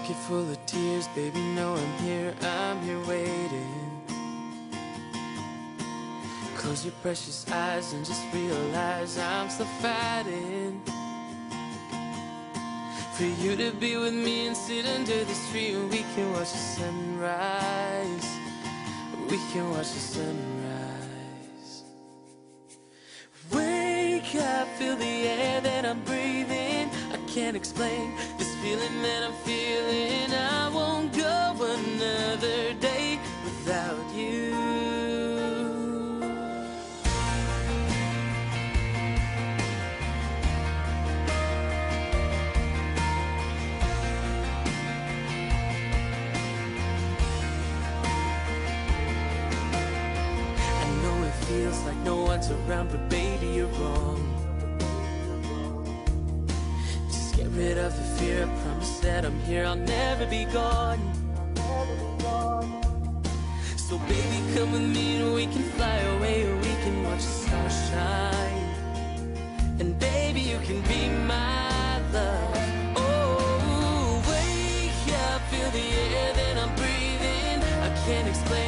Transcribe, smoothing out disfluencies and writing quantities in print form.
pocket full of tears, baby, know I'm here waiting. Close your precious eyes and just realize I'm still fighting for you to be with me and sit under this tree and we can watch the sunrise. We can watch the sunrise. Wake up, feel the air that I'm breathing. I can't explain this feeling that I'm feeling. I won't go another day without you. Feels like no one's around, but baby, you're wrong. Just get rid of the fear, I promise that I'm here, I'll never be gone. So baby, come with me and we can fly away, or we can watch the stars shine. And baby, you can be my love. Oh, wake up, feel the air that I'm breathing. I can't explain